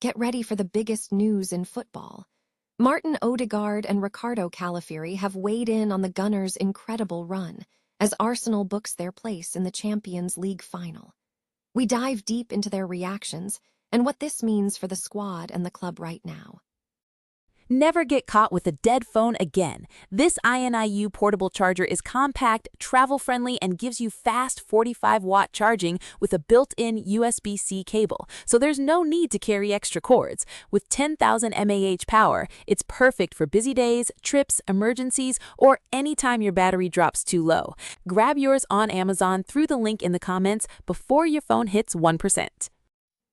Get ready for the biggest news in football. Martin Odegaard and Ricardo Calafiori have weighed in on the Gunners' incredible run as Arsenal books their place in the Champions League final. We dive deep into their reactions and what this means for the squad and the club right now. Never get caught with a dead phone again. This INIU portable charger is compact, travel-friendly, and gives you fast 45-watt charging with a built-in USB-C cable, so there's no need to carry extra cords. With 10,000 mAh power, it's perfect for busy days, trips, emergencies, or anytime your battery drops too low. Grab yours on Amazon through the link in the comments before your phone hits 1%.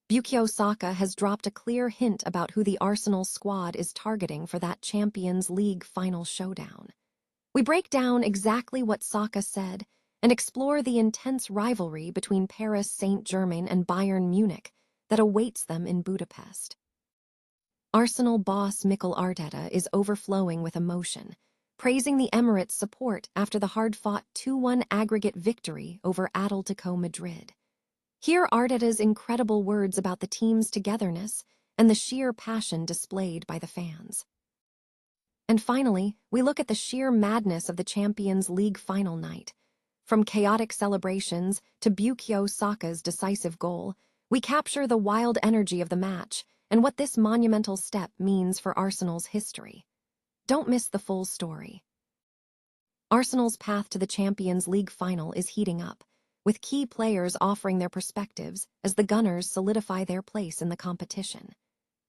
Bukayo Saka has dropped a clear hint about who the Arsenal squad is targeting for that Champions League final showdown. We break down exactly what Saka said and explore the intense rivalry between Paris Saint-Germain and Bayern Munich that awaits them in Budapest. Arsenal boss Mikel Arteta is overflowing with emotion, praising the Emirates' support after the hard-fought 2-1 aggregate victory over Atletico Madrid. Hear Arteta's incredible words about the team's togetherness and the sheer passion displayed by the fans. And finally, we look at the sheer madness of the Champions League final night. From chaotic celebrations to Bukayo Saka's decisive goal, we capture the wild energy of the match and what this monumental step means for Arsenal's history. Don't miss the full story. Arsenal's path to the Champions League final is heating up, with key players offering their perspectives as the Gunners solidify their place in the competition.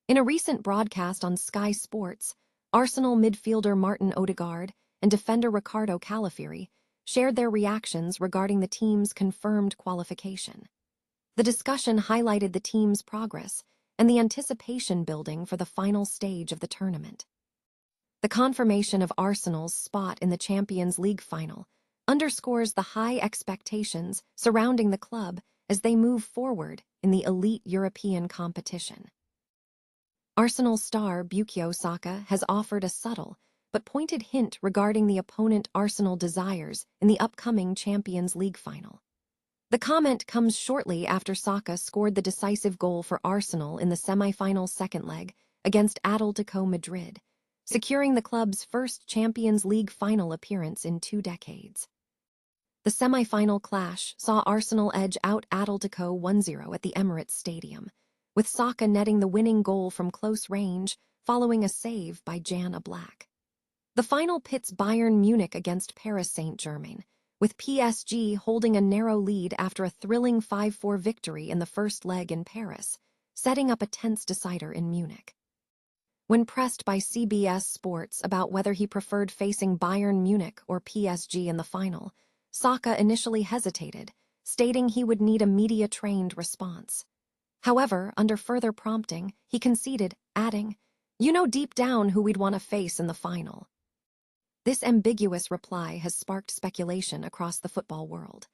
In a recent broadcast on Sky Sports, Arsenal midfielder Martin Odegaard and defender Ricardo Calafiori shared their reactions regarding the team's confirmed qualification. The discussion highlighted the team's progress and the anticipation building for the final stage of the tournament. The confirmation of Arsenal's spot in the Champions League final underscores the high expectations surrounding the club as they move forward in the elite European competition. Arsenal star Bukayo Saka has offered a subtle but pointed hint regarding the opponent Arsenal desires in the upcoming Champions League final. The comment comes shortly after Saka scored the decisive goal for Arsenal in the semi-final second leg against Atletico Madrid, securing the club's first Champions League final appearance in 2 decades. The semi-final clash saw Arsenal edge out Atletico 1-0 at the Emirates Stadium, with Saka netting the winning goal from close range following a save by Jan Oblak. The final pits Bayern Munich against Paris Saint-Germain, with PSG holding a narrow lead after a thrilling 5-4 victory in the first leg in Paris, setting up a tense decider in Munich. When pressed by CBS Sports about whether he preferred facing Bayern Munich or PSG in the final, Saka initially hesitated, stating he would need a media-trained response. However, under further prompting, he conceded, adding, "You know deep down who we'd want to face in the final." This ambiguous reply has sparked speculation across the football world.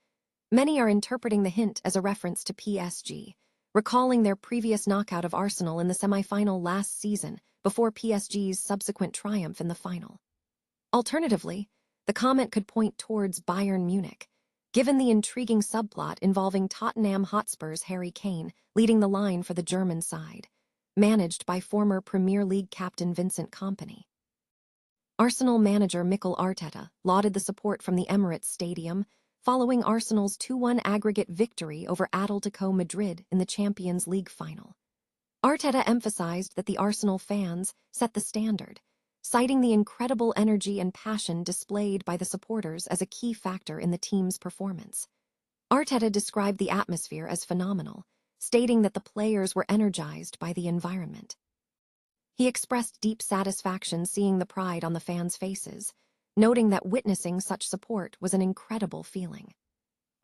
Many are interpreting the hint as a reference to PSG, recalling their previous knockout of Arsenal in the semi-final last season before PSG's subsequent triumph in the final. Alternatively, the comment could point towards Bayern Munich, given the intriguing subplot involving Tottenham Hotspur's Harry Kane leading the line for the German side, managed by former Premier League captain Vincent Kompany. Arsenal manager Mikel Arteta lauded the support from the Emirates Stadium following Arsenal's 2-1 aggregate victory over Atletico Madrid in the Champions League final. Arteta emphasized that the Arsenal fans set the standard, citing the incredible energy and passion displayed by the supporters as a key factor in the team's performance. Arteta described the atmosphere as phenomenal, stating that the players were energized by the environment. He expressed deep satisfaction seeing the pride on the fans' faces, noting that witnessing such support was an incredible feeling.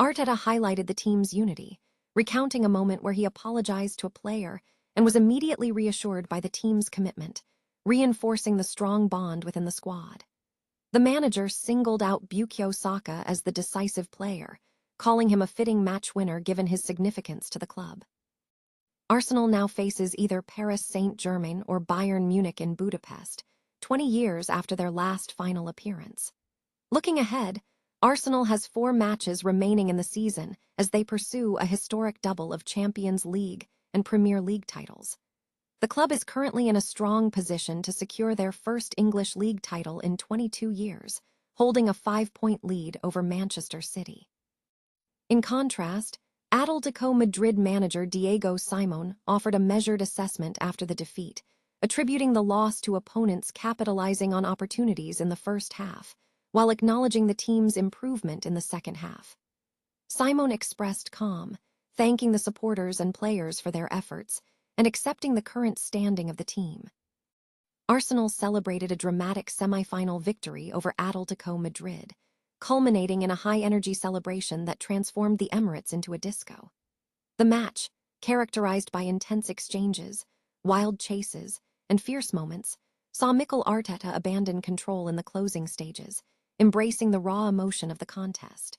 Arteta highlighted the team's unity, recounting a moment where he apologized to a player and was immediately reassured by the team's commitment, reinforcing the strong bond within the squad. The manager singled out Bukayo Saka as the decisive player, calling him a fitting match winner given his significance to the club. Arsenal now faces either Paris Saint-Germain or Bayern Munich in Budapest, 20 years after their last final appearance. Looking ahead, Arsenal has 4 matches remaining in the season as they pursue a historic double of Champions League and Premier League titles. The club is currently in a strong position to secure their first English league title in 22 years, holding a 5-point lead over Manchester City. In contrast, Atletico Madrid manager Diego Simeone offered a measured assessment after the defeat, attributing the loss to opponents capitalizing on opportunities in the first half, while acknowledging the team's improvement in the second half. Simeone expressed calm, thanking the supporters and players for their efforts, and accepting the current standing of the team. Arsenal celebrated a dramatic semi-final victory over Atletico Madrid, culminating in a high-energy celebration that transformed the Emirates into a disco. The match, characterized by intense exchanges, wild chases, and fierce moments, saw Mikel Arteta abandon control in the closing stages, embracing the raw emotion of the contest.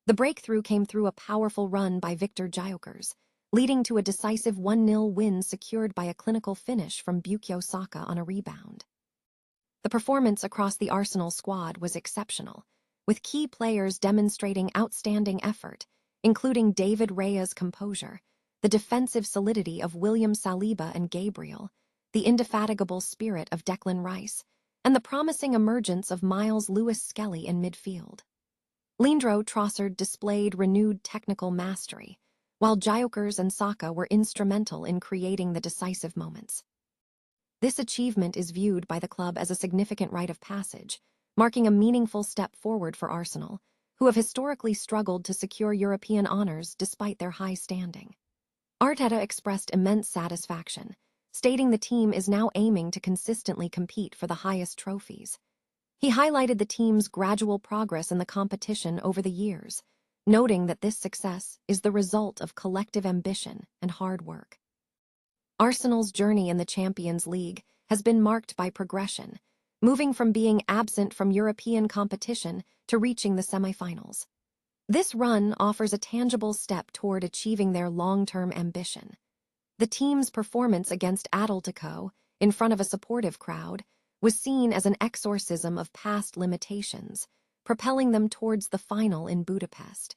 The breakthrough came through a powerful run by Victor Gyökeres, leading to a decisive 1-0 win secured by a clinical finish from Bukayo Saka on a rebound. The performance across the Arsenal squad was exceptional, with key players demonstrating outstanding effort, including David Raya's composure, the defensive solidity of William Saliba and Gabriel, the indefatigable spirit of Declan Rice, and the promising emergence of Miles Lewis-Skelly in midfield. Leandro Trossard displayed renewed technical mastery, while Gyökeres and Saka were instrumental in creating the decisive moments. This achievement is viewed by the club as a significant rite of passage, marking a meaningful step forward for Arsenal, who have historically struggled to secure European honors despite their high standing. Arteta expressed immense satisfaction, stating the team is now aiming to consistently compete for the highest trophies. He highlighted the team's gradual progress in the competition over the years, noting that this success is the result of collective ambition and hard work. Arsenal's journey in the Champions League has been marked by progression, moving from being absent from European competition to reaching the semi-finals. This run offers a tangible step toward achieving their long-term ambition. The team's performance against Atletico, in front of a supportive crowd, was seen as an exorcism of past limitations, propelling them towards the final in Budapest.